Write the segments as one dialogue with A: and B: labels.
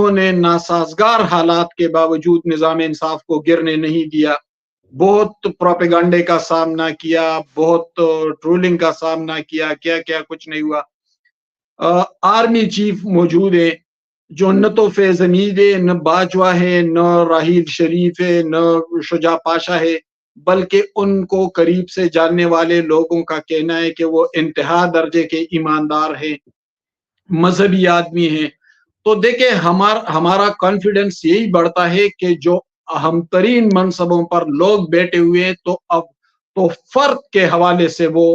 A: انہوں نے ناسازگار حالات کے باوجود نظام انصاف کو گرنے نہیں دیا، بہت پروپیگنڈے کا سامنا کیا، بہت ٹرولنگ کا سامنا کیا، کیا کیا کچھ نہیں ہوا۔ آرمی چیف موجود ہے جو نہ تو فیض حمید ہے، نہ باجوہ ہے، نہ راحیل شریف ہے، نہ شجاع پاشا ہے، بلکہ ان کو قریب سے جاننے والے لوگوں کا کہنا ہے کہ وہ انتہا درجے کے ایماندار ہیں، مذہبی آدمی ہیں۔ تو دیکھیں ہمارا کانفیڈنس یہی بڑھتا ہے کہ جو اہم ترین منصبوں پر لوگ بیٹھے ہوئے ہیں تو فرد کے حوالے سے وہ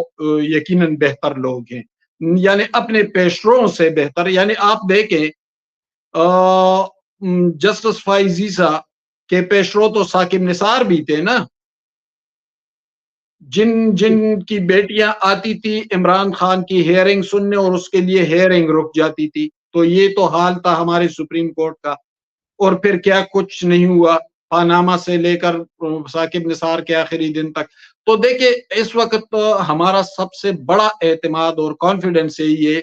A: یقیناً بہتر لوگ ہیں، یعنی اپنے پیشروؤں سے بہتر۔ یعنی آپ دیکھیں جسٹس فائز عیسیٰ کے پیشرو تو ثاقب نثار بھی تھے نا، جن کی بیٹیاں آتی تھی عمران خان کی ہیئرنگ سننے اور اس کے لیے ہیئرنگ رک جاتی تھی۔ تو یہ تو حال تھا ہمارے سپریم کورٹ کا، اور پھر کیا کچھ نہیں ہوا پاناما سے لے کر ثاقب نثار کے آخری دن تک۔ تو دیکھیں اس وقت ہمارا سب سے بڑا اعتماد اور کانفیڈنس یہی ہے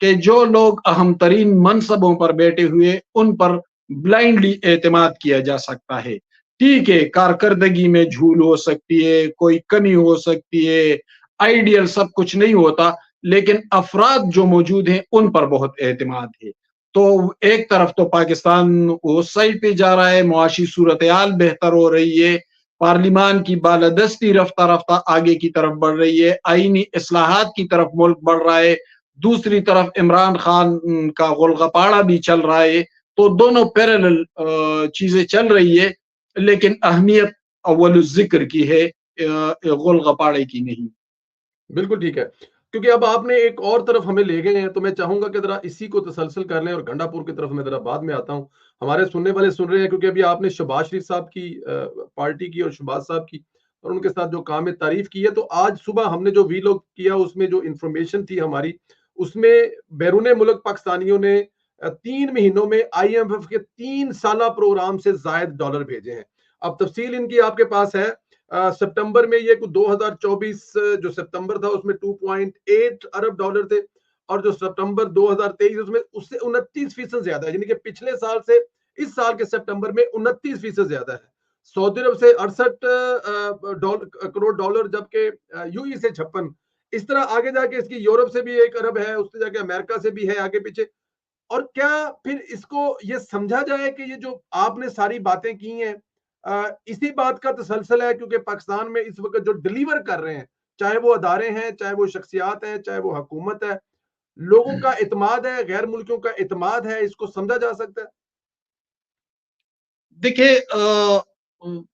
A: کہ جو لوگ اہم ترین منصبوں پر بیٹھے ہوئے ان پر بلائنڈلی اعتماد کیا جا سکتا ہے۔ ٹھیک ہے، کارکردگی میں جھول ہو سکتی ہے، کوئی کمی ہو سکتی ہے، آئیڈیل سب کچھ نہیں ہوتا، لیکن افراد جو موجود ہیں ان پر بہت اعتماد ہے۔ تو ایک طرف تو پاکستان اس سائڈ پہ جا رہا ہے، معاشی صورتحال بہتر ہو رہی ہے، پارلیمان کی بالادستی رفتہ رفتہ آگے کی طرف بڑھ رہی ہے، آئینی اصلاحات کی طرف ملک بڑھ رہا ہے، دوسری طرف عمران خان کا غلغپاڑا بھی چل رہا ہے۔ تو دونوں پیرالل چیزیں چل رہی ہے، لیکن اہمیت اول الذکر کی ہے، غلغپاڑے کی نہیں۔
B: بالکل ٹھیک ہے، کیونکہ اب آپ نے ایک اور طرف ہمیں لے گئے ہیں، تو میں چاہوں گا کہ ذرا اسی کو تسلسل کر لیں، اور گنڈا پور کی طرف میں ذرا بعد میں آتا ہوں۔ ہمارے سننے والے سن رہے ہیں، کیونکہ ابھی آپ نے شہباز شریف صاحب کی پارٹی کی اور شہباز صاحب کی اور ان کے ساتھ جو کام ہے تعریف کی ہے، تو آج صبح ہم نے جو وی لاگ کیا اس میں جو انفارمیشن تھی ہماری، اس میں بیرون ملک پاکستانیوں نے 3 مہینوں میں آئی ایم ایف کے 3 سالہ پروگرام سے زائد ڈالر بھیجے ہیں۔ اب تفصیل ان کی آپ کے پاس ہے۔ سپٹمبر میں یہ 2024 جو سپٹمبر تھا اس میں 2.8 ارب ڈالر تھے، اور جو سپٹمبر 2023 اس میں اس سے 29% زیادہ ہے، یعنی کہ پچھلے سال سے اس سال کے سپٹمبر میں 29% زیادہ ہے۔ سعودی عرب سے 68 کروڑ ڈالر، جبکہ یو ای سے 56۔ اس طرح آگے جا کے اس کی یورپ سے بھی 1 ارب ہے، اس سے جا کے امریکہ سے بھی ہے آگے پیچھے۔ اور کیا پھر اس کو یہ سمجھا جائے کہ یہ جو آپ نے ساری باتیں کی ہیں اسی بات کا تسلسل ہے، کیونکہ پاکستان میں اس وقت جو ڈیلیور کر رہے ہیں، چاہے وہ ادارے ہیں، چاہے وہ شخصیات ہیں، چاہے وہ حکومت ہے، لوگوں کا اعتماد ہے، غیر ملکیوں کا اعتماد ہے، اس کو سمجھا جا سکتا ہے؟
A: دیکھیں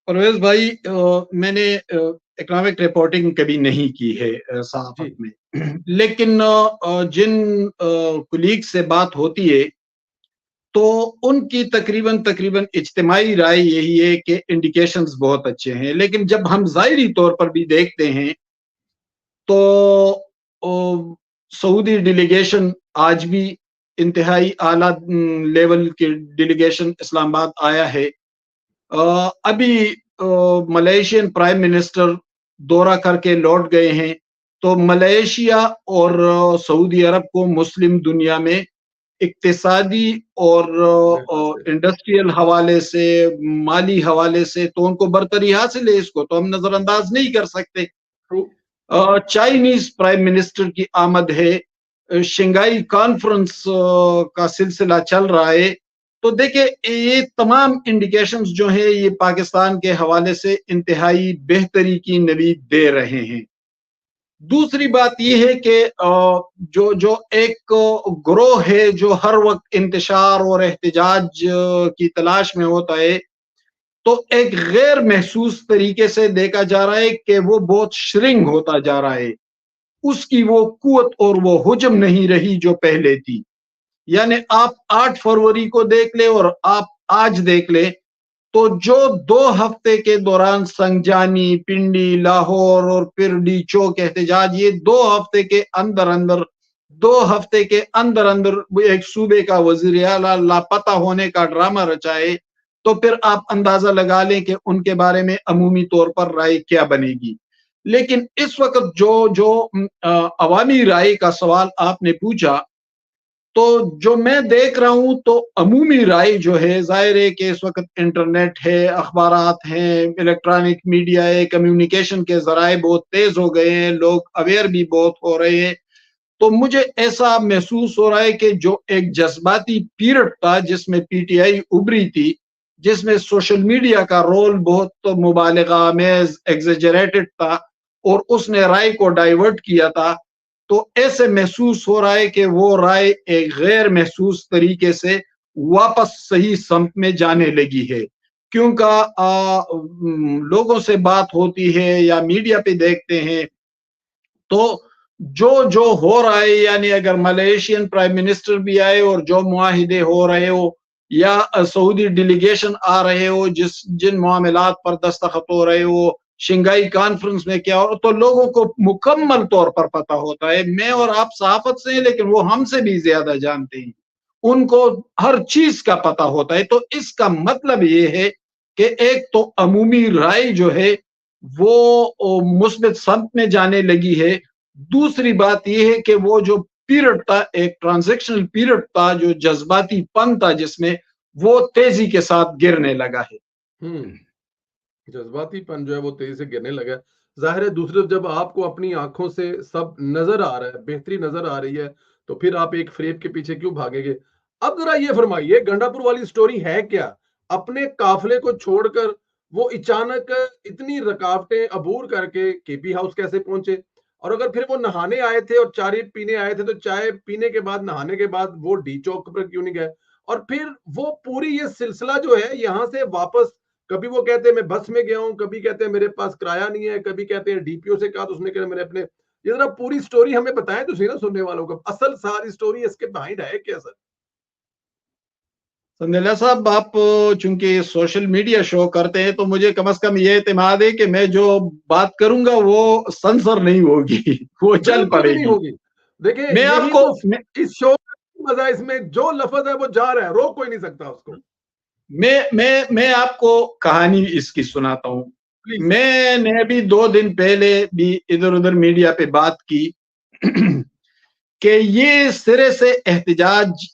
A: پرویز بھائی، میں نے اکنامک رپورٹنگ کبھی نہیں کی ہے صحافت میں، لیکن جن کلیگ سے بات ہوتی ہے تو ان کی تقریباً اجتماعی رائے یہی ہے کہ انڈیکیشنز بہت اچھے ہیں، لیکن جب ہم ظاہری طور پر بھی دیکھتے ہیں تو سعودی ڈیلیگیشن آج بھی انتہائی اعلیٰ لیول کے ڈیلیگیشن اسلام آباد آیا ہے۔ ابھی ملیشین پرائم منسٹر دورہ کر کے لوٹ گئے ہیں۔ تو ملیشیا اور سعودی عرب کو مسلم دنیا میں اقتصادی اور انڈسٹریل حوالے سے، مالی حوالے سے تو ان کو برتری حاصل ہے، اس کو تو ہم نظر انداز نہیں کر سکتے۔ چائنیز پرائم منسٹر کی آمد ہے، شنگھائی کانفرنس کا سلسلہ چل رہا ہے۔ تو دیکھیں یہ تمام انڈیکیشنز جو ہیں یہ پاکستان کے حوالے سے انتہائی بہتری کی نوید دے رہے ہیں۔ دوسری بات یہ ہے کہ جو ایک گروہ ہے جو ہر وقت انتشار اور احتجاج کی تلاش میں ہوتا ہے، تو ایک غیر محسوس طریقے سے دیکھا جا رہا ہے کہ وہ بہت شرنگ ہوتا جا رہا ہے، اس کی وہ قوت اور وہ حجم نہیں رہی جو پہلے تھی۔ یعنی آپ 8 فروری کو دیکھ لیں اور آپ آج دیکھ لیں، تو جو 2 ہفتے کے دوران سنگجانی، پنڈی، لاہور اور پھر ڈی چوک احتجاج، یہ 2 ہفتے کے اندر ایک صوبے کا وزیر اعلیٰ لاپتہ ہونے کا ڈرامہ رچائے، تو پھر آپ اندازہ لگا لیں کہ ان کے بارے میں عمومی طور پر رائے کیا بنے گی۔ لیکن اس وقت جو عوامی رائے کا سوال آپ نے پوچھا، تو جو میں دیکھ رہا ہوں تو عمومی رائے جو ہے، ظاہر ہے کہ اس وقت انٹرنیٹ ہے، اخبارات ہیں، الیکٹرانک میڈیا ہے، کمیونیکیشن کے ذرائع بہت تیز ہو گئے ہیں، لوگ اویئر بھی بہت ہو رہے ہیں. تو مجھے ایسا محسوس ہو رہا ہے کہ جو ایک جذباتی پیریڈ تھا جس میں پی ٹی آئی ابری تھی، جس میں سوشل میڈیا کا رول بہت مبالغہ آمیز ایگزیجریٹڈ تھا اور اس نے رائے کو ڈائیورٹ کیا تھا، تو ایسے محسوس ہو رہا ہے کہ وہ رائے ایک غیر محسوس طریقے سے واپس صحیح سمت میں جانے لگی ہے. کیونکہ لوگوں سے بات ہوتی ہے یا میڈیا پہ دیکھتے ہیں تو جو ہو رہا ہے، یعنی اگر ملیشین پرائم منسٹر بھی آئے اور جو معاہدے ہو رہے ہو یا سعودی ڈیلیگیشن آ رہے ہو، جن معاملات پر دستخط ہو رہے ہو، شنگائی کانفرنس میں کیا ہو، تو لوگوں کو مکمل طور پر پتہ ہوتا ہے. میں اور آپ صحافت سے ہیں لیکن وہ ہم سے بھی زیادہ جانتے ہیں، ان کو ہر چیز کا پتہ ہوتا ہے. تو اس کا مطلب یہ ہے کہ ایک تو عمومی رائے جو ہے وہ مثبت سمت میں جانے لگی ہے. دوسری بات یہ ہے کہ وہ جو پیریڈ تھا، ایک ٹرانزیکشنل پیریڈ تھا، جو جذباتی پن تھا جس میں، وہ تیزی کے ساتھ گرنے لگا ہے.
B: جذباتی پن جو ہے وہ تیزی سے گرنے لگا ہے. ظاہر ہے دوسری طرف جب آپ کو اپنی آنکھوں سے سب نظر آ رہا ہے، بہتری نظر آ رہی ہے، تو پھر آپ ایک فریب کے پیچھے کیوں بھاگیں گے؟ اب ذرا یہ فرمائیے، گنڈا پور والی سٹوری ہے کیا؟ اپنے قافلے کو چھوڑ کر وہ اچانک اتنی رکاوٹیں عبور کر کے کے پی ہاؤس کیسے پہنچے؟ اور اگر پھر وہ نہانے آئے تھے اور چائے پینے آئے تھے، تو چائے پینے کے بعد، نہانے کے بعد وہ ڈی چوک پر کیوں نہیں گئے؟ اور پھر وہ پوری یہ سلسلہ جو ہے یہاں سے واپس، کبھی وہ کہتے ہیں میں بس میں گیا ہوں، کبھی کہتے ہیں میرے پاس کرایہ نہیں ہے، کبھی کہتے ہیں ڈی پی او سے کہا تو اس نے کہا میں نے اپنے. یہ ذرا پوری سٹوری ہمیں بتائیں تو صحیح نا سننے والوں کو، اصل ساری سٹوری اس کے بہائنڈ ہے کیا سر؟
A: سندیلا صاحب، آپ چونکہ سوشل میڈیا شو کرتے ہیں تو مجھے کم از کم یہ اعتماد ہے کہ میں جو بات کروں گا وہ سنسر نہیں ہوگی، وہ چل
B: بالکل بھی
A: پڑے
B: نہیں
A: گی.
B: ہوگی. دیکھیں
A: میں آپ
B: یہی
A: کو
B: تو اس شو کا مزہ ہے، اس میں جو لفظ ہے وہ جا رہا ہے، روک کوئی نہیں سکتا اس کو.
A: میں آپ کو کہانی اس کی سناتا ہوں.
B: پلیز.
A: میں نے ابھی 2 دن پہلے بھی ادھر ادھر میڈیا پہ بات کی کہ یہ سرے سے احتجاج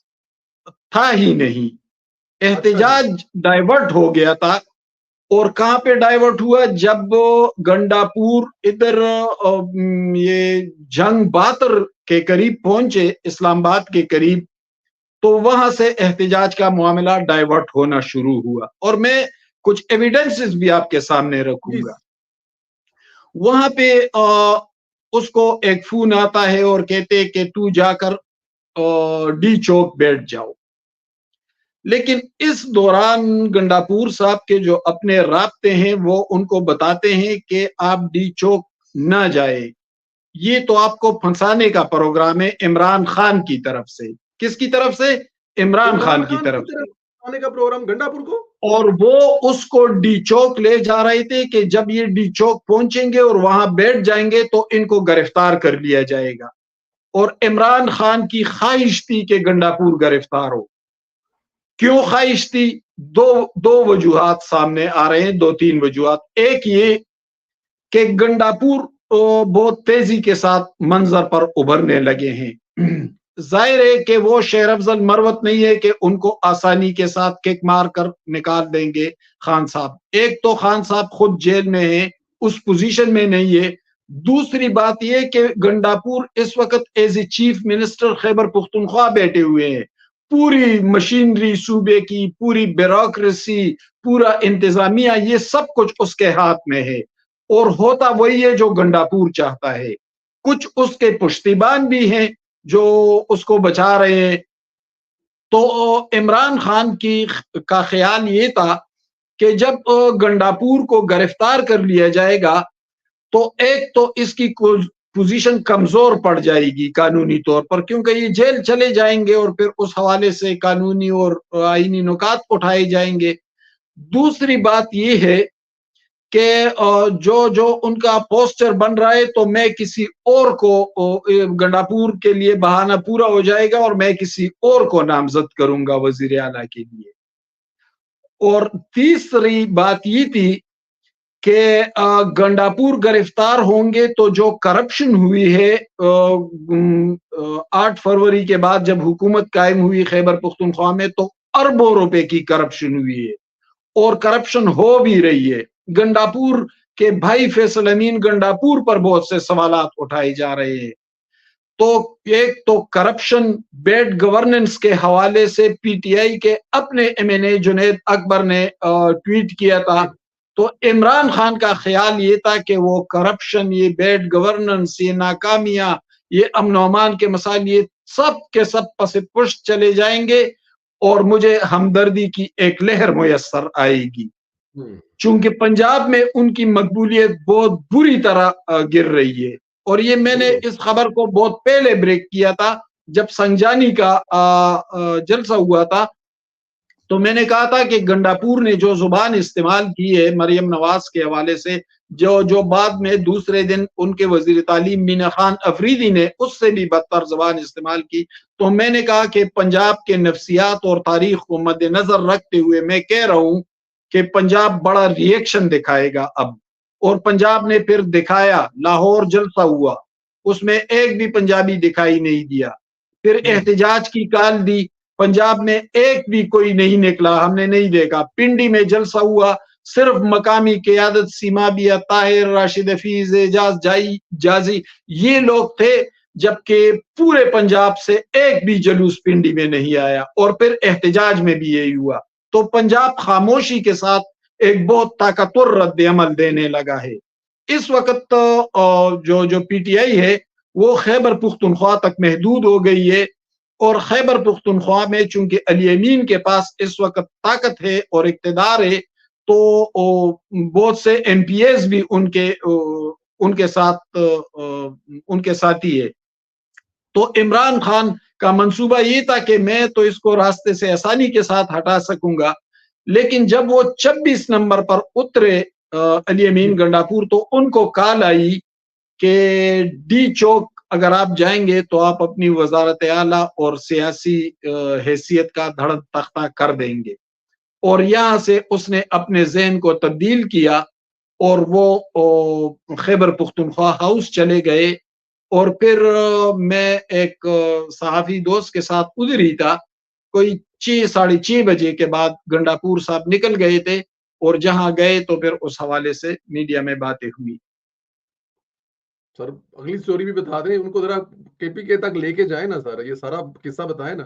A: تھا ہی نہیں،
B: اچھا جی.
A: احتجاج ڈائیورٹ ہو گیا تھا. اور کہاں پہ ڈائیورٹ ہوا؟ جب گنڈا پور ادھر یہ جنگ باتر کے قریب پہنچے، اسلام آباد کے قریب، تو وہاں سے احتجاج کا معاملہ ڈائیورٹ ہونا شروع ہوا. اور میں کچھ ایویڈنسز بھی آپ کے سامنے رکھوں
B: پلیز.
A: گا. وہاں پہ اس کو ایک فون آتا ہے اور کہتے کہ تو جا کر ڈی چوک بیٹھ جاؤ. لیکن اس دوران گنڈا پور صاحب کے جو اپنے رابطے ہیں وہ ان کو بتاتے ہیں کہ آپ ڈی چوک نہ جائے، یہ تو آپ کو پھنسانے کا پروگرام ہے عمران خان کی طرف سے. کس کی طرف سے؟ عمران خان کی طرف سے.
B: آنے کا پروگرام گنڈا پور کو.
A: اور وہ اس کو ڈی چوک لے جا رہے تھے کہ جب یہ ڈی چوک پہنچیں گے اور وہاں بیٹھ جائیں گے تو ان کو گرفتار کر لیا جائے گا. اور عمران خان کی خواہش تھی کہ گنڈا پور گرفتار ہو. کیوں خواہش تھی؟ دو وجوہات سامنے آ رہے ہیں، 2-3 وجوہات. ایک یہ کہ گنڈا پور بہت تیزی کے ساتھ منظر پر ابھرنے لگے ہیں. ظاہر ہے کہ وہ شہر افضل مروت نہیں ہے کہ ان کو آسانی کے ساتھ کک مار کر نکال دیں گے خان صاحب. ایک تو خان صاحب خود جیل میں ہیں، اس پوزیشن میں نہیں ہے. دوسری بات یہ کہ گنڈا پور اس وقت as a chief minister Khyber Pakhtunkhwa بیٹھے ہوئے ہیں. پوری مشینری صوبے کی، پوری بیوروکریسی، پورا انتظامیہ، یہ سب کچھ اس کے ہاتھ میں ہے. اور ہوتا وہی ہے جو گنڈا پور چاہتا ہے. کچھ اس کے پشتیبان بھی ہیں جو اس کو بچا رہے ہیں. تو عمران خان کا خیال یہ تھا کہ جب گنڈا پور کو گرفتار کر لیا جائے گا تو ایک تو اس کی پوزیشن کمزور پڑ جائے گی قانونی طور پر، کیونکہ یہ جیل چلے جائیں گے اور پھر اس حوالے سے قانونی اور آئینی نکات اٹھائے جائیں گے. دوسری بات یہ ہے کہ جو ان کا پوسچر بن رہا ہے تو میں کسی اور کو، گنڈا پور کے لیے بہانہ پورا ہو جائے گا اور میں کسی اور کو نامزد کروں گا وزیر اعلیٰ کے لیے. اور تیسری بات یہ تھی کہ گنڈاپور گرفتار ہوں گے تو جو کرپشن ہوئی ہے 8 فروری کے بعد جب حکومت قائم ہوئی خیبر پختونخوا میں تو اربوں روپے کی کرپشن ہوئی ہے اور کرپشن ہو بھی رہی ہے. گنڈاپور کے بھائی فیصل امین گنڈاپور پر بہت سے سوالات اٹھائے جا رہے ہیں. تو ایک تو کرپشن بیڈ گورننس کے حوالے سے پی ٹی آئی کے اپنے ایم این اے جنید اکبر نے ٹویٹ کیا تھا. تو عمران خان کا خیال یہ تھا کہ وہ کرپشن، یہ بیڈ گورننس، یہ ناکامیاں، یہ امن و امان کے مسائل، یہ سب کے سب پس پشت چلے جائیں گے اور مجھے ہمدردی کی ایک لہر میسر آئے گی. چونکہ پنجاب میں ان کی مقبولیت بہت بری طرح گر رہی ہے. اور یہ میں نے اس خبر کو بہت پہلے بریک کیا تھا جب سنجانی کا جلسہ ہوا تھا. تو میں نے کہا تھا کہ گنڈاپور نے جو زبان استعمال کی ہے مریم نواز کے حوالے سے، جو بعد میں دوسرے دن ان کے وزیر تعلیم مینا خان افریدی نے اس سے بھی بدتر زبان استعمال کی. تو میں نے کہا کہ پنجاب کے نفسیات اور تاریخ کو مد نظر رکھتے ہوئے میں کہہ رہا ہوں کہ پنجاب بڑا ری ایکشن دکھائے گا اب. اور پنجاب نے پھر دکھایا. لاہور جلسہ ہوا، اس میں ایک بھی پنجابی دکھائی نہیں دیا. پھر احتجاج کی کال دی، پنجاب میں ایک بھی کوئی نہیں نکلا، ہم نے نہیں دیکھا. پنڈی میں جلسہ ہوا، صرف مقامی قیادت سیمابیہ طاہر، راشد حفیظ، اعجاز جازی یہ لوگ تھے، جبکہ پورے پنجاب سے ایک بھی جلوس پنڈی میں نہیں آیا. اور پھر احتجاج میں بھی یہی ہوا. تو پنجاب خاموشی کے ساتھ ایک بہت طاقتور رد عمل دینے لگا ہے. اس وقت جو پی ٹی آئی ہے وہ خیبر پختونخوا تک محدود ہو گئی ہے. اور خیبر پختونخوا میں چونکہ علی امین کے پاس اس وقت طاقت ہے اور اقتدار ہے تو بہت سے ایم پی ایز بھی ان کے ساتھی ہے. تو عمران خان کا منصوبہ یہ تھا کہ میں تو اس کو راستے سے آسانی کے ساتھ ہٹا سکوں گا. لیکن جب وہ 26 نمبر پر اترے علی امین گنڈاپور تو ان کو کال آئی کہ ڈی چوک اگر آپ جائیں گے تو آپ اپنی وزارت اعلیٰ اور سیاسی حیثیت کا دھڑ تختہ کر دیں گے. اور یہاں سے اس نے اپنے ذہن کو تبدیل کیا اور وہ خیبر پختونخوا ہاؤس چلے گئے. اور پھر میں ایک صحافی دوست کے ساتھ ادھر ہی تھا. کوئی 6:30 بجے کے بعد گنڈاپور صاحب نکل گئے تھے اور جہاں گئے تو پھر اس حوالے سے میڈیا میں باتیں ہوئی.
B: سر اگلی سٹوری بھی بتا دیں ان کو ذرا، کے پی کے تک لے کے جائیں نا سر، یہ سارا قصہ بتائیں نا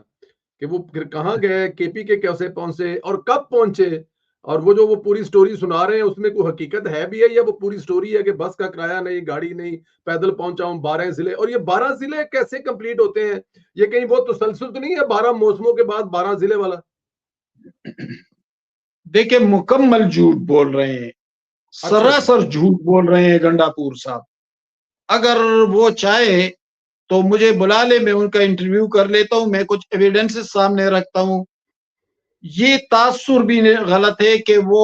B: کہ وہ پھر کہاں گئے، کے پی کے کیسے پہنچے اور کب پہنچے. اور وہ پوری سٹوری سنا رہے ہیں اس میں کوئی حقیقت ہے بھی ہے یا وہ پوری سٹوری ہے کہ بس کا کرایہ نہیں، گاڑی نہیں، پیدل پہنچا ہوں 12 ضلع. اور یہ 12 ضلع کیسے کمپلیٹ ہوتے ہیں؟ یہ کہیں بہت تسلسل تو نہیں ہے 12 موسموں کے بعد 12 ضلع والا؟
A: دیکھیں مکمل جھوٹ بول رہے ہیں، سراسر جھوٹ بول رہے ہیں گنڈاپور صاحب. اگر وہ چاہے تو مجھے بلا لے، میں ان کا انٹرویو کر لیتا ہوں، میں کچھ ایویڈنسز سامنے رکھتا ہوں. یہ تاثر بھی غلط ہے کہ وہ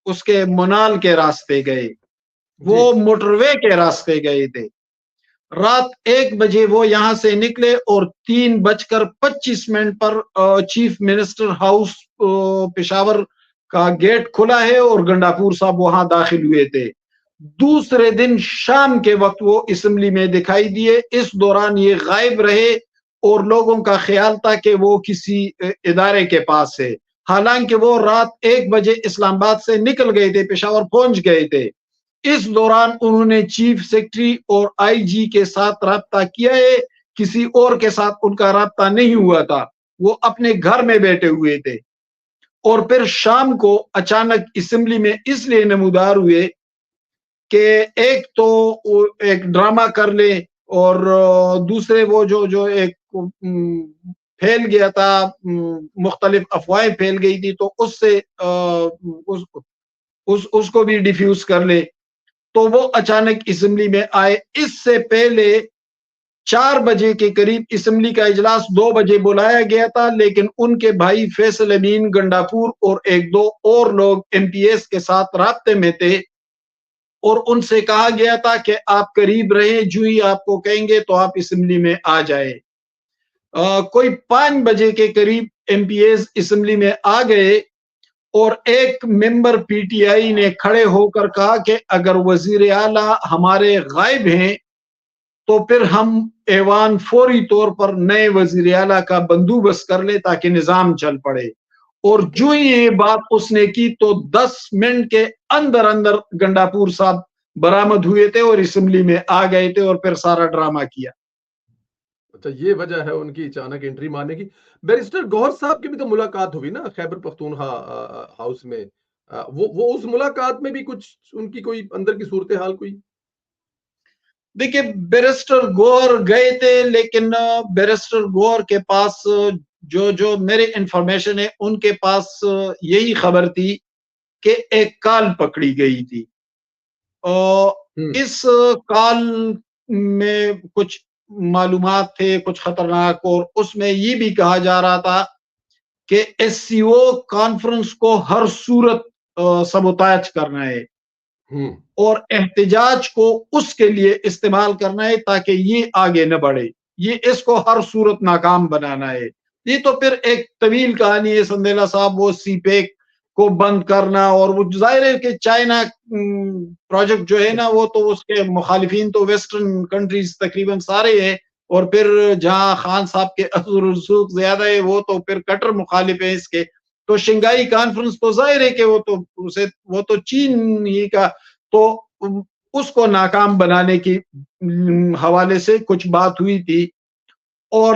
A: اس کے منال کے راستے گئے، وہ موٹر وے کے راستے گئے تھے. رات 1 بجے وہ یہاں سے نکلے اور 3:25 پر چیف منسٹر ہاؤس پشاور کا گیٹ کھلا ہے اور گنڈاپور صاحب وہاں داخل ہوئے تھے. دوسرے دن شام کے وقت وہ اسمبلی میں دکھائی دیے. اس دوران یہ غائب رہے اور لوگوں کا خیال تھا کہ وہ کسی ادارے کے پاس ہے، حالانکہ وہ رات 1 بجے اسلام آباد سے نکل گئے تھے، پشاور پہنچ گئے تھے. اس دوران انہوں نے چیف سیکرٹری اور آئی جی کے ساتھ رابطہ کیا ہے، کسی اور کے ساتھ ان کا رابطہ نہیں ہوا تھا، وہ اپنے گھر میں بیٹھے ہوئے تھے. اور پھر شام کو اچانک اسمبلی میں اس لیے نمودار ہوئے کہ ایک تو ایک ڈرامہ کر لے اور دوسرے وہ جو ایک پھیل گیا تھا، مختلف افواہیں پھیل گئی تھی تو اس سے اس کو بھی ڈیفیوز کر لے. تو وہ اچانک اسمبلی میں آئے. اس سے پہلے 4 بجے کے قریب اسمبلی کا اجلاس 2 بجے بلایا گیا تھا، لیکن ان کے بھائی فیصل امین گنڈاپور اور 1-2 اور لوگ ایم پی ایس کے ساتھ رابطے میں تھے اور ان سے کہا گیا تھا کہ آپ قریب رہیں، جو ہی آپ کو کہیں گے تو آپ اسمبلی میں آ جائے. کوئی 5 بجے کے قریب ایم پی ایس اسمبلی میں آ گئے اور ایک ممبر پی ٹی آئی نے کھڑے ہو کر کہا کہ اگر وزیر اعلیٰ ہمارے غائب ہیں تو پھر ہم ایوان فوری طور پر نئے وزیر اعلیٰ کا بندوبست کر لے تاکہ نظام چل پڑے. اور جو ہی یہ بات اس نے کی تو 10 منٹ کے اندر اندر گنڈاپور صاحب برآمد ہوئے تھے اور اسمبلی میں آ گئے تھے اور پھر سارا ڈرامہ کیا.
B: اچھا یہ وجہ ہے ان کی اچانک انٹری مارنے کی. بیرسٹر گوہر صاحب کی بھی تو ملاقات ہوئی نا خیبر پختونخوا ہاؤس میں. وہ اس ملاقات میں بھی کچھ ان کی کوئی اندر کی صورتحال کوئی؟
A: دیکھیں بیرسٹر گوہر گئے تھے لیکن بیرسٹر گوہر کے پاس جو میرے انفارمیشن ہے ان کے پاس یہی خبر تھی کہ ایک کال پکڑی گئی تھی. اس کال میں کچھ معلومات تھے کچھ خطرناک اور اس میں یہ بھی کہا جا رہا تھا کہ ایس سی او کانفرنس کو ہر صورت سبوتاج کرنا ہے اور احتجاج کو اس کے لیے استعمال کرنا ہے تاکہ یہ آگے نہ بڑھے. یہ اس کو ہر صورت ناکام بنانا ہے. یہ تو پھر ایک طویل کہانی ہے سندیلا صاحب. وہ سی پیک کو بند کرنا اور وہ ظاہر ہے کہ چائنا پروجیکٹ جو ہے نا وہ تو اس کے مخالفین تو ویسٹرن کنٹریز تقریباً سارے ہیں اور پھر جہاں خان صاحب کے اثر و رسوخ زیادہ ہے وہ تو پھر کٹر مخالف ہے اس کے. تو شنگھائی کانفرنس تو ظاہر ہے کہ وہ تو چین ہی کا تو اس کو ناکام بنانے کی حوالے سے کچھ بات ہوئی تھی. اور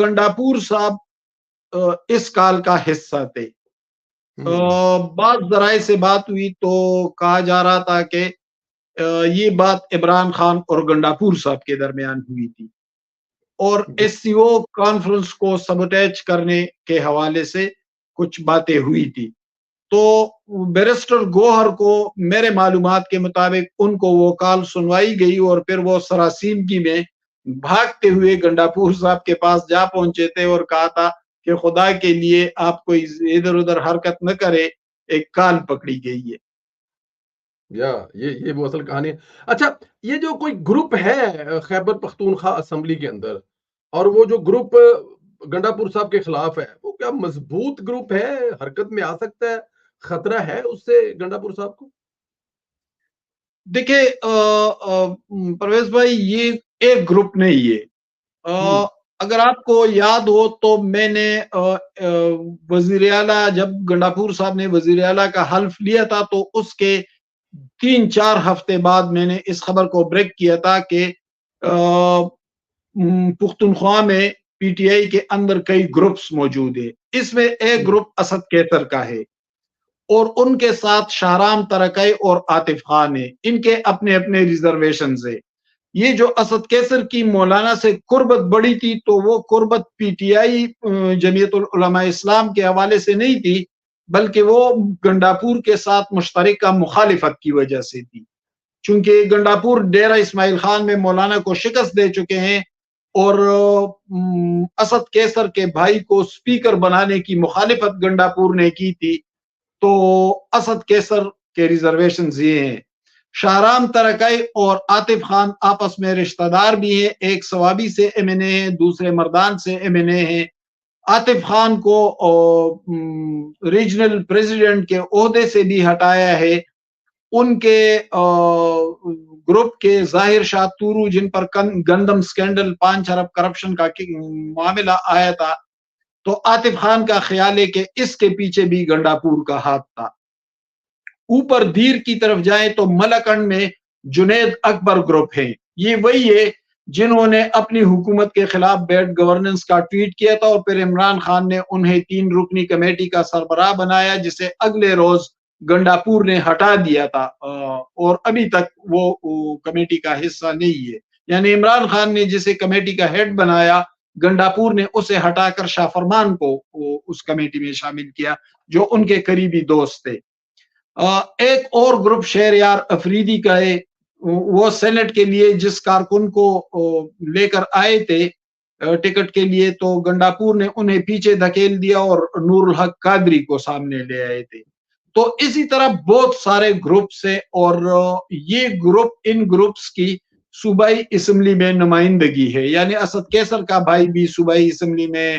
A: گنڈاپور صاحب اس کال کا حصہ تھے. بعض ذرائع سے بات ہوئی تو کہا جا رہا تھا کہ یہ بات عمران خان اور گنڈاپور صاحب کے درمیان ہوئی تھی اور ایس سی او کانفرنس کو سبوٹیج کرنے کے حوالے سے کچھ باتیں ہوئی تھی. تو بیرسٹر گوہر کو میرے معلومات کے مطابق ان کو وہ کال سنوائی گئی اور پھر وہ سراسیمگی میں بھاگتے ہوئے گنڈاپور صاحب کے پاس جا پہنچے تھے اور کہا تھا کہ خدا کے لیے آپ کوئی ادھر ادھر حرکت نہ کرے ایک کال پکڑی گئی ہے.
B: یہ وہ اصل کہانی ہے. اچھا یہ جو کوئی گروپ ہے خیبر پختونخوا اسمبلی کے اندر اور وہ جو گروپ گنڈاپور صاحب کے خلاف ہے وہ کیا مضبوط گروپ ہے حرکت میں آ سکتا ہے خطرہ ہے اس سے گنڈاپور صاحب کو؟
A: دیکھیں پرویز بھائی یہ ایک گروپ نہیں ہے. اگر آپ کو یاد ہو تو میں نے وزیر اعلیٰ جب گنڈاپور صاحب نے وزیر اعلیٰ کا حلف لیا تھا تو اس کے 3-4 ہفتے بعد میں نے اس خبر کو بریک کیا تھا کہ پختونخوا میں پی ٹی آئی کے اندر کئی گروپس موجود ہیں. اس میں ایک گروپ اسد کیسر کا ہے اور ان کے ساتھ شاہرام ترکائی اور عاطف خان ہیں. ان کے اپنے اپنے ریزرویشنز ہیں. یہ جو اسد کیسر کی مولانا سے قربت بڑی تھی تو وہ قربت پی ٹی آئی جمعیت العلماء اسلام کے حوالے سے نہیں تھی بلکہ وہ گنڈاپور کے ساتھ مشترکہ مخالفت کی وجہ سے تھی. چونکہ گنڈاپور ڈیرہ اسماعیل خان میں مولانا کو شکست دے چکے ہیں اور اسد کیسر کے بھائی کو سپیکر بنانے کی مخالفت گنڈاپور نے کی تھی تو اسد کیسر کے ریزرویشنز یہ ہیں. شاہرام ترکائی اور عاطف خان آپس میں رشتہ دار بھی ہیں. ایک سوابی سے ایم این اے ہیں دوسرے مردان سے ایم این اے ہیں. عاطف خان کو ریجنل پریزیڈنٹ کے عہدے سے بھی ہٹایا ہے. ان کے گروپ کے ظاہر شاہ تورو جن پر گندم سکینڈل 5 ارب کرپشن کا معاملہ آیا تھا تو عاطف خان کا خیال ہے کہ اس کے پیچھے بھی گنڈاپور کا ہاتھ تھا. اوپر دیر کی طرف جائیں تو ملکنڈ میں جنید اکبر گروپ ہیں. یہ وہی ہے جنہوں نے اپنی حکومت کے خلاف بیڈ گورننس کا ٹویٹ کیا تھا اور پھر عمران خان نے انہیں 3 رکنی کمیٹی کا سربراہ بنایا جسے اگلے روز گنڈاپور نے ہٹا دیا تھا اور ابھی تک وہ کمیٹی کا حصہ نہیں ہے. یعنی عمران خان نے جسے کمیٹی کا ہیڈ بنایا گنڈاپور نے اسے ہٹا کر شاہ فرمان کو اس کمیٹی میں شامل کیا جو ان کے قریبی دوست تھے. ایک اور گروپ شہریار افریدی کا ہے. وہ سینٹ کے لیے جس کارکن کو لے کر آئے تھے ٹکٹ کے لیے تو گنڈاپور نے انہیں پیچھے دھکیل دیا اور نور الحق قادری کو سامنے لے آئے تھے. تو اسی طرح بہت سارے گروپس ہیں اور یہ گروپ ان گروپس کی صوبائی اسمبلی میں نمائندگی ہے. یعنی اسد کیسر کا بھائی بھی صوبائی اسمبلی میں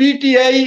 A: PTI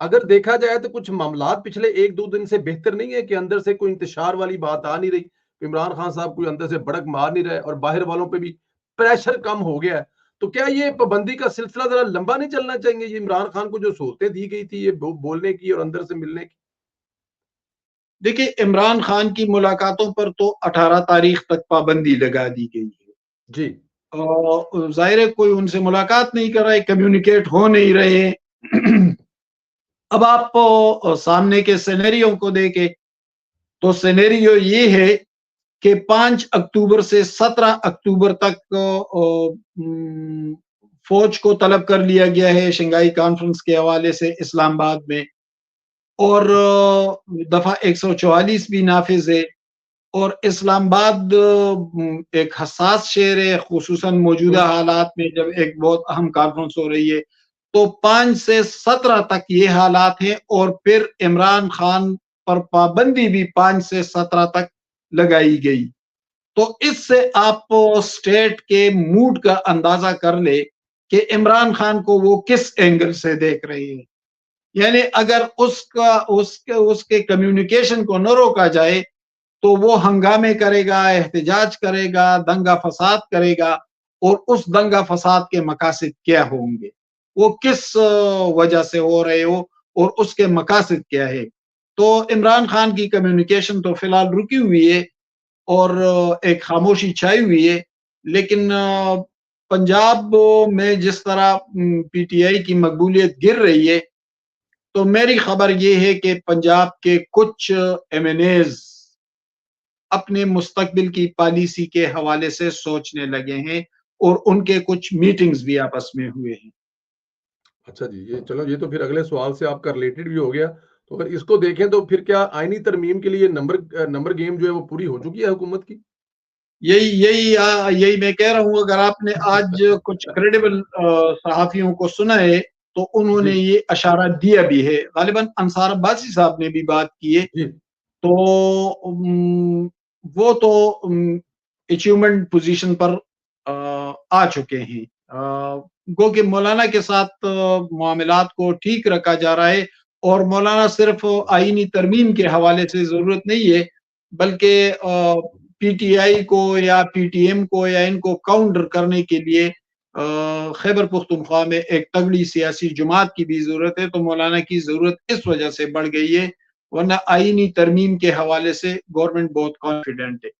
B: اگر دیکھا جائے تو کچھ معاملات پچھلے ایک دو دن سے بہتر نہیں ہے کہ اندر سے کوئی انتشار والی بات آ نہیں رہی، عمران خان صاحب کوئی اندر سے بڑک مار نہیں رہے اور باہر والوں پہ بھی پریشر کم ہو گیا ہے، تو کیا یہ پابندی کا سلسلہ ذرا لمبا نہیں چلنا چاہیے؟ یہ عمران خان کو جو سہولتیں دی گئی تھی یہ بولنے کی اور اندر سے ملنے کی.
A: دیکھیے عمران خان کی ملاقاتوں پر تو 18 تاریخ تک پابندی لگا دی گئی ہے،
B: جی
A: اور ظاہر ہے کوئی ان سے ملاقات نہیں کر رہا ہے، کمیونیکیٹ ہو نہیں رہے. اب آپ سامنے کے سینیریو کو دیکھیں تو سینیریو یہ ہے کہ 5 اکتوبر سے 17 اکتوبر تک فوج کو طلب کر لیا گیا ہے شنگھائی کانفرنس کے حوالے سے اسلام آباد میں، اور دفعہ 144 بھی نافذ ہے. اور اسلام آباد ایک حساس شہر ہے، خصوصاً موجودہ حالات میں جب ایک بہت اہم کانفرنس ہو رہی ہے. تو 5 سے 17 تک یہ حالات ہیں، اور پھر عمران خان پر پابندی بھی 5 سے 17 تک لگائی گئی. تو اس سے آپ اسٹیٹ کے موڈ کا اندازہ کر لے کہ عمران خان کو وہ کس اینگل سے دیکھ رہے ہیں. یعنی اگر اس کے کمیونیکیشن کو نہ روکا جائے تو وہ ہنگامے کرے گا، احتجاج کرے گا، دنگا فساد کرے گا، اور اس دنگا فساد کے مقاصد کیا ہوں گے، وہ کس وجہ سے ہو رہے ہو اور اس کے مقاصد کیا ہے. تو عمران خان کی کمیونیکیشن تو فی الحال رکی ہوئی ہے اور ایک خاموشی چھائی ہوئی ہے. لیکن پنجاب میں جس طرح پی ٹی آئی کی مقبولیت گر رہی ہے، تو میری خبر یہ ہے کہ پنجاب کے کچھ ایم این ایز اپنے مستقبل کی پالیسی کے حوالے سے سوچنے لگے ہیں، اور ان کے کچھ میٹنگز بھی آپس میں ہوئے ہیں.
B: اچھا جی، یہ چلو یہ تو پھر اگلے سوال سے آپ کا ریلیٹڈ بھی ہو گیا. تو اگر اس کو دیکھیں تو پھر کیا آئینی ترمیم کے لیے نمبر گیم جو ہے وہ پوری ہو چکی ہے حکومت کی؟
A: یہی میں کہہ رہا ہوں. اگر آپ نے آج کچھ کریڈیبل صحافیوں کو سنا ہے تو انہوں نے
B: جی
A: یہ اشارہ دیا بھی ہے. غالباً انصار عباسی صاحب نے بھی بات کی ہے.
B: جی
A: تو وہ تو اچیومنٹ پوزیشن پر آ چکے ہیں. گو کہ مولانا کے ساتھ معاملات کو ٹھیک رکھا جا رہا ہے، اور مولانا صرف آئینی ترمیم کے حوالے سے ضرورت نہیں ہے، بلکہ پی ٹی آئی کو یا پی ٹی ایم کو یا ان کو کاؤنٹر کرنے کے لیے خیبر پختونخوا میں ایک تگڑی سیاسی جماعت کی بھی ضرورت ہے. تو مولانا کی ضرورت اس وجہ سے بڑھ گئی ہے، ورنہ آئینی ترمیم کے حوالے سے گورنمنٹ بہت کانفیڈنٹ ہے.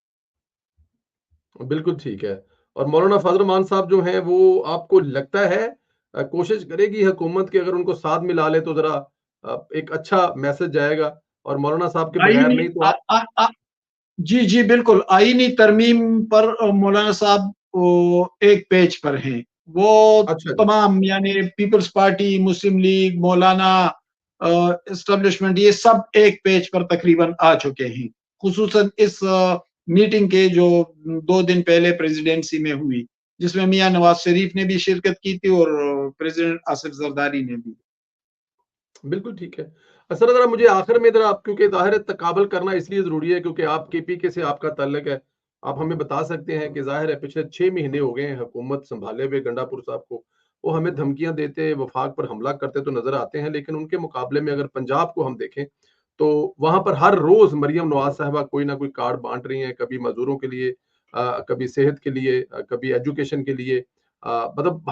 B: بالکل ٹھیک ہے. اور مولانا فضل الرحمان صاحب جو ہیں وہ آپ کو لگتا ہے کوشش کرے گی حکومت کے اگر ان کو ساتھ ملا لے تو ذرا ایک اچھا میسج جائے گا، اور مولانا صاحب کے بغیر
A: آئینی
B: نہیں تو
A: جی جی بالکل، آئینی ترمیم پر مولانا صاحب ایک پیج پر ہیں. وہ
B: اچھا جی
A: تمام یعنی پیپلز پارٹی، مسلم لیگ، مولانا اسٹیبلشمنٹ، یہ سب ایک پیج پر تقریباً آ چکے ہیں. خصوصاً اس میٹنگ کے جو 2 دن پہلے پریزیڈنسی میں ہوئی، جس میں میاں نواز شریف نے بھی شرکت کی تھی اور پریزیڈنٹ آصف زرداری نے بھی.
B: بالکل ٹھیک ہے. سر ذرا مجھے آخر میں ذرا آپ کیونکہ ظاہر ہے تقابل کرنا اس لیے ضروری ہے کیونکہ آپ کے پی کے سے آپ کا تعلق ہے، آپ ہمیں بتا سکتے ہیں کہ ظاہر ہے پچھلے 6 مہینے ہو گئے ہیں حکومت سنبھالے ہوئے گنڈا پور صاحب کو، وہ ہمیں دھمکیاں دیتے، وفاق پر حملہ کرتے تو نظر آتے ہیں، لیکن ان کے مقابلے میں اگر پنجاب کو ہم دیکھیں تو وہاں پر ہر روز مریم نواز صاحبہ کوئی نہ کوئی کارڈ بانٹ رہی ہیں، کبھی مزدوروں کے لیے، کبھی صحت کے لیے، کبھی ایجوکیشن کے لیے، مطلب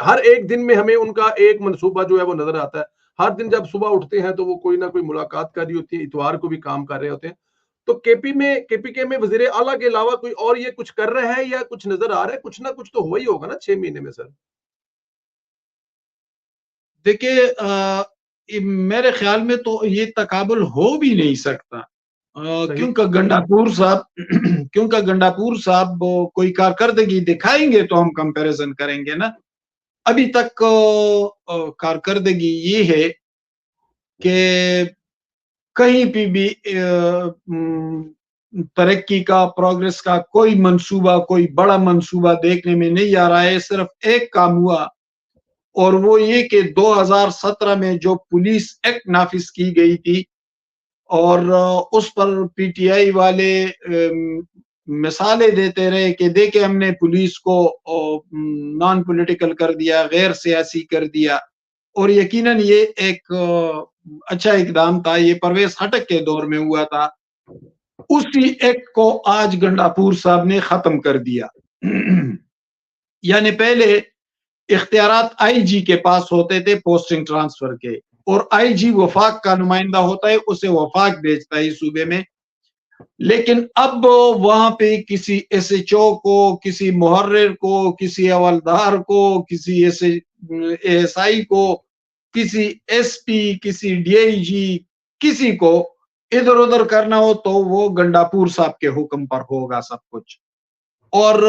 B: ہر ایک دن میں ہمیں ان کا ایک منصوبہ جو ہے وہ نظر آتا ہے. ہر دن جب صبح اٹھتے ہیں تو وہ کوئی نہ کوئی ملاقات کر رہی ہوتی ہے، اتوار کو بھی کام کر رہے ہوتے ہیں. تو کے پی کے میں وزیر اعلیٰ کے علاوہ کوئی اور یہ کچھ کر رہا ہے یا کچھ نظر آ رہا ہے؟ کچھ نہ کچھ تو ہوا ہی ہوگا نا 6 مہینے میں سر.
A: دیکھیے میرے خیال میں تو یہ تقابل ہو بھی نہیں سکتا،
B: صحیح
A: کیونکہ گنڈاپور صاحب کوئی کارکردگی دکھائیں گے تو ہم کمپیریزن کریں گے نا. ابھی تک کارکردگی یہ ہے کہ کہیں بھی ترقی کا، پروگریس کا کوئی منصوبہ، کوئی بڑا منصوبہ دیکھنے میں نہیں آ رہا ہے. صرف ایک کام ہوا، اور وہ یہ کہ 2017 میں جو پولیس ایکٹ نافذ کی گئی تھی، اور اس پر پی ٹی آئی والے مثالیں دیتے رہے کہ دیکھیں ہم نے پولیس کو نان پولیٹیکل کر دیا، غیر سیاسی کر دیا. اور یقیناً یہ ایک اچھا اقدام تھا، یہ پرویز خٹک کے دور میں ہوا تھا، اسی ایکٹ کو آج گنڈاپور صاحب نے ختم کر دیا. یعنی پہلے اختیارات آئی جی کے پاس ہوتے تھے پوسٹنگ ٹرانسفر کے، اور آئی جی وفاق کا نمائندہ ہوتا ہے، اسے وفاق بھیجتا ہے صوبے میں. لیکن اب وہاں پہ کسی ایس ایچ او کو، کسی محرر کو، کسی حوالدار کو، کسی ایس آئی کو، کسی ایس پی، کسی ڈی آئی جی، کسی کو ادھر ادھر کرنا ہو تو وہ گنڈاپور صاحب کے حکم پر ہوگا سب کچھ. اور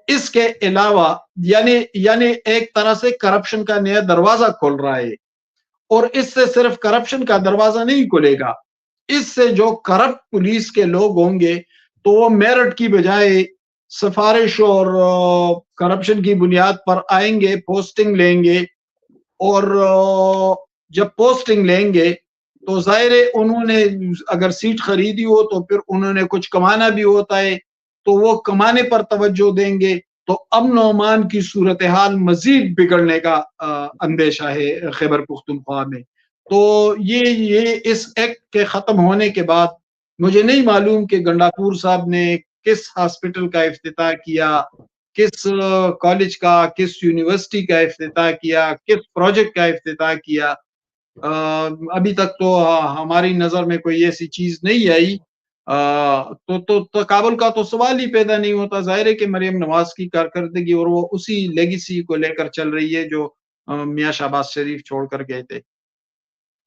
A: اس کے علاوہ یعنی ایک طرح سے کرپشن کا نیا دروازہ کھول رہا ہے. اور اس سے صرف کرپشن کا دروازہ نہیں کھلے گا، اس سے جو کرپٹ پولیس کے لوگ ہوں گے تو وہ میرٹ کی بجائے سفارش اور کرپشن کی بنیاد پر آئیں گے، پوسٹنگ لیں گے. اور جب پوسٹنگ لیں گے تو ظاہر ہے انہوں نے اگر سیٹ خریدی ہو تو پھر انہوں نے کچھ کمانا بھی ہوتا ہے، تو وہ کمانے پر توجہ دیں گے، تو امن و امان کی صورتحال مزید بگڑنے کا اندیشہ ہے خیبر پختونخوا میں. تو یہ اس ایکٹ کے ختم ہونے کے بعد مجھے نہیں معلوم کہ گنڈاپور صاحب نے کس ہاسپٹل کا افتتاح کیا، کس کالج کا، کس یونیورسٹی کا افتتاح کیا، کس پروجیکٹ کا افتتاح کیا. ابھی تک تو ہماری نظر میں کوئی ایسی چیز نہیں آئی. تو کابل کا تو سوال ہی پیدا نہیں ہوتا. ظاہر ہے کہ مریم نواز کی کارکردگی اور وہ اسی لیگیسی کو لے کر چل رہی ہے جو میاں شہباز شریف چھوڑ کر گئے تھے.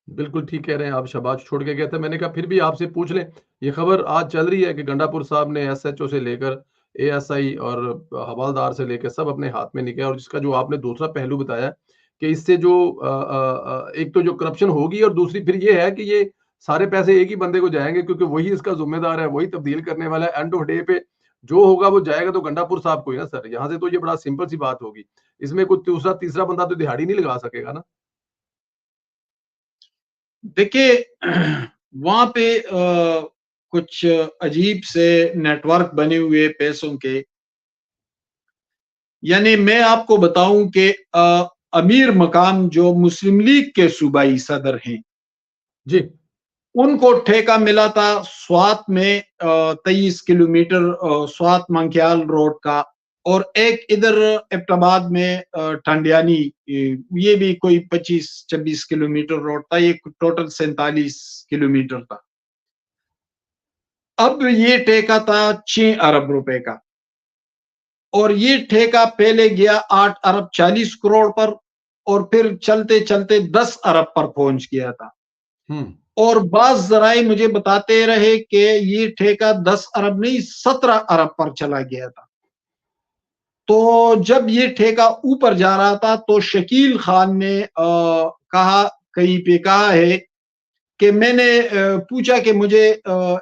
B: بالکل ٹھیک کہہ رہے ہیں آپ، شہباز چھوڑ کے گئے تھے. میں نے کہا پھر بھی آپ سے پوچھ لیں، یہ خبر آج چل رہی ہے کہ گنڈاپور صاحب نے ایس ایچ او سے لے کر اے ایس آئی اور حوالدار سے لے کے سب اپنے ہاتھ میں نکلا، اور جس کا جو آپ نے دوسرا پہلو بتایا کہ اس سے جو ایک تو جو کرپشن ہوگی، اور دوسری پھر یہ ہے کہ یہ سارے پیسے ایک ہی بندے کو جائیں گے کیونکہ وہی اس کا ذمہ دار ہے، وہی تبدیل کرنے والا ہے. اینڈ آف ڈے پہ جو ہوگا وہ جائے گا تو گنڈاپور صاحب کو ہی نا سر. یہاں سے تو یہ بڑا سمپل سی بات ہوگی، اس میں کوئی دوسرا تیسرا بندہ تو دہاڑی نہیں لگا سکے گا نا.
A: دیکھیے وہاں پہ کچھ عجیب سے نیٹ ورک بنے ہوئے پیسوں کے. یعنی میں آپ کو بتاؤں کہ امیر مقام جو مسلم لیگ کے صوبائی صدر ہیں
B: جی،
A: ان کو ٹھیکہ ملا تھا سوات میں 23 کلومیٹر سوات منکیال روڈ کا، اور ایک ادھر ایبٹ آباد میں ٹھنڈیانی، یہ بھی کوئی 25-26 کلومیٹر روڈ تھا، یہ ٹوٹل 47 کلومیٹر تھا. اب یہ ٹھیکہ تھا 6 ارب روپے کا، اور یہ ٹھیکہ پہلے گیا 8 ارب 40 کروڑ پر، اور پھر چلتے چلتے 10 ارب پر پہنچ گیا تھا. اور بعض ذرائع مجھے بتاتے رہے کہ یہ ٹھیکہ 10 ارب نہیں 17 ارب پر چلا گیا تھا. تو جب یہ ٹھیکہ اوپر جا رہا تھا تو شکیل خان نے کہا، کہیں پہ کہا ہے کہ میں نے پوچھا کہ مجھے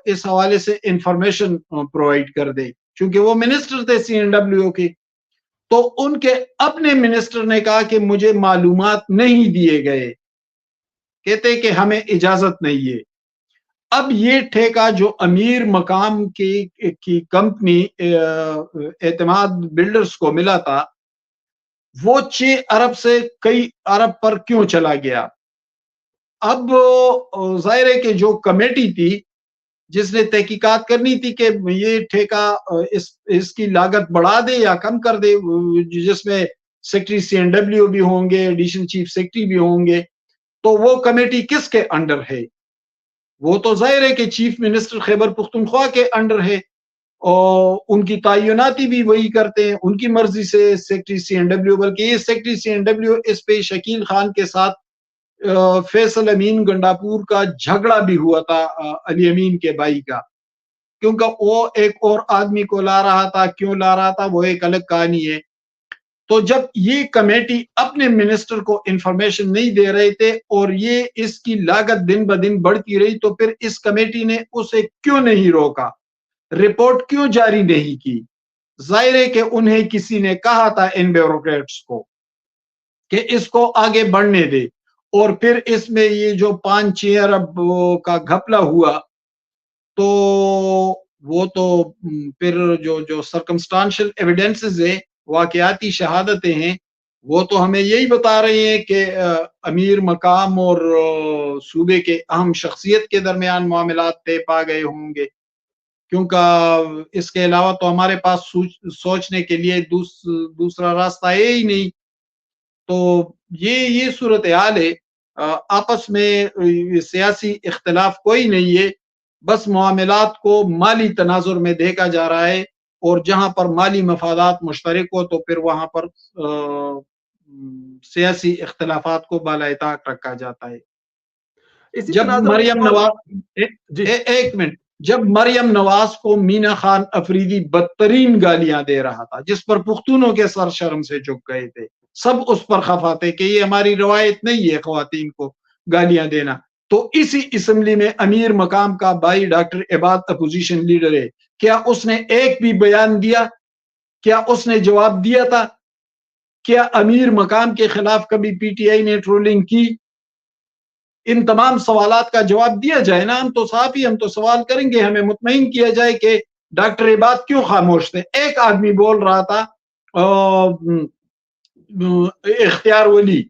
A: اس حوالے سے انفارمیشن پرووائڈ کر دے، چونکہ وہ منسٹر تھے سی این ڈبلیو کے. تو ان کے اپنے منسٹر نے کہا کہ مجھے معلومات نہیں دیے گئے، کہتے کہ ہمیں اجازت نہیں ہے. اب یہ ٹھیکہ جو امیر مقام کی کمپنی اعتماد بلڈرز کو ملا تھا، وہ 6 ارب سے کئی ارب پر کیوں چلا گیا؟ اب ظاہر ہے کہ جو کمیٹی تھی جس نے تحقیقات کرنی تھی کہ یہ ٹھیکہ اس کی لاگت بڑھا دے یا کم کر دے، جس میں سیکٹری سی این ڈبلیو بھی ہوں گے، ایڈیشنل چیف سیکٹری بھی ہوں گے، تو وہ کمیٹی کس کے انڈر ہے؟ وہ تو ظاہر ہے کہ چیف منسٹر خیبر پختونخوا کے انڈر ہے، اور ان کی تعیناتی بھی وہی کرتے ہیں ان کی مرضی سے سیکٹری سی این ڈبلیو. بلکہ یہ سیکٹری سی این ڈبلیو اس پہ شکیل خان کے ساتھ فیصل امین گنڈاپور کا جھگڑا بھی ہوا تھا، علی امین کے بھائی کا، کیونکہ وہ ایک اور آدمی کو لا رہا تھا. کیوں لا رہا تھا وہ ایک الگ کہانی ہے. تو جب یہ کمیٹی اپنے منسٹر کو انفارمیشن نہیں دے رہے تھے اور یہ اس کی لاگت دن بدن بڑھتی رہی، تو پھر اس کمیٹی نے اسے کیوں نہیں روکا، رپورٹ کیوں جاری نہیں کی؟ ظاہر ہے کہ انہیں کسی نے کہا تھا ان بیوروکریٹس کو کہ اس کو آگے بڑھنے دے. اور پھر اس میں یہ جو 5-6 ارب کا گھپلا ہوا، تو وہ تو پھر جو سرکمسٹانشل ایویڈنسز ہیں، واقعاتی شہادتیں ہیں، وہ تو ہمیں یہی بتا رہے ہیں کہ امیر مقام اور صوبے کے اہم شخصیت کے درمیان معاملات طے پا گئے ہوں گے، کیونکہ اس کے علاوہ تو ہمارے پاس سوچنے کے لیے دوسرا راستہ ہے ہی نہیں۔ تو یہ صورتحال ہے، آپس میں سیاسی اختلاف کوئی نہیں ہے، بس معاملات کو مالی تناظر میں دیکھا جا رہا ہے، اور جہاں پر مالی مفادات مشترک ہو تو پھر وہاں پر سیاسی اختلافات کو بالائے طاق رکھا جاتا ہے۔
B: اسی
A: جب
B: تناظر میں
A: مریم
B: ایک اور
A: نواز
B: جی
A: ایک منٹ، جب مریم نواز کو مینا خان افریدی بدترین گالیاں دے رہا تھا، جس پر پختونوں کے سر شرم سے جھک گئے تھے، سب اس پر خفا تھے کہ یہ ہماری روایت نہیں ہے خواتین کو گالیاں دینا، تو اسی اسمبلی میں امیر مقام کا بھائی ڈاکٹر عباد اپوزیشن لیڈر ہے، کیا اس نے ایک بھی بیان دیا؟ کیا اس نے جواب دیا تھا؟ کیا امیر مقام کے خلاف کبھی پی ٹی آئی نے ٹرولنگ کی؟ ان تمام سوالات کا جواب دیا جائے نا، ہم تو صحافی، ہم تو سوال کریں گے، ہمیں مطمئن کیا جائے کہ ڈاکٹر عباد کیوں خاموش تھے۔ ایک آدمی بول رہا تھا اختیار ولی،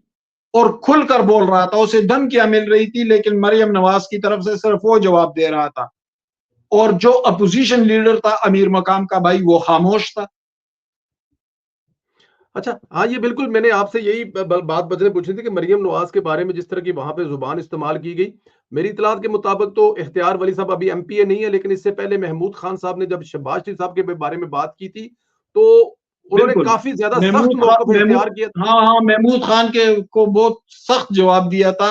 A: اور کھل کر بول رہا تھا، اسے دھمکیاں مل رہی تھی، لیکن مریم نواز کی طرف سے صرف وہ جواب دے رہا تھا، اور جو اپوزیشن لیڈر تھا امیر مقام کا بھائی، وہ خاموش تھا۔
B: اچھا، ہاں یہ بالکل میں نے آپ سے یہی بات بدلے پوچھی تھی کہ مریم نواز کے بارے میں جس طرح کی وہاں پہ زبان استعمال کی گئی، میری اطلاعات کے مطابق تو اختیار ولی صاحب ابھی ایم پی اے نہیں ہے، لیکن اس سے پہلے محمود خان صاحب نے جب شہباز شریف صاحب کے بارے میں بات کی تھی تو انہوں نے
A: بالکل،
B: کافی زیادہ سخت موقف اختیار کیا تھا۔
A: ہاں ہاں، محمود خان کے کو بہت سخت جواب دیا تھا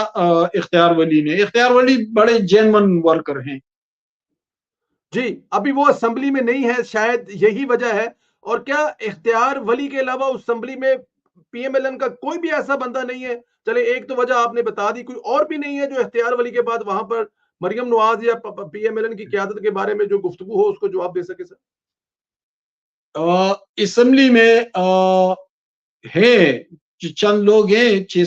A: اختیار ولی نے۔ اختیار ولی بڑے جینون ورکر ہیں۔
B: جی، ابھی وہ اسمبلی میں نہیں ہے، شاید یہی وجہ ہے۔ اور کیا اختیار ولی کے علاوہ اس اسمبلی میں پی ایم ایل این کا کوئی بھی ایسا بندہ نہیں ہے؟ چلے ایک تو وجہ آپ نے بتا دی، کوئی اور بھی نہیں ہے جو اختیار ولی کے بعد وہاں پر مریم نواز یا پی ایم ایل این کی قیادت کے بارے میں جو گفتگو ہو اس کو جواب دے سکے؟ سر
A: اسمبلی میں ہیں چند لوگ ہیں، 6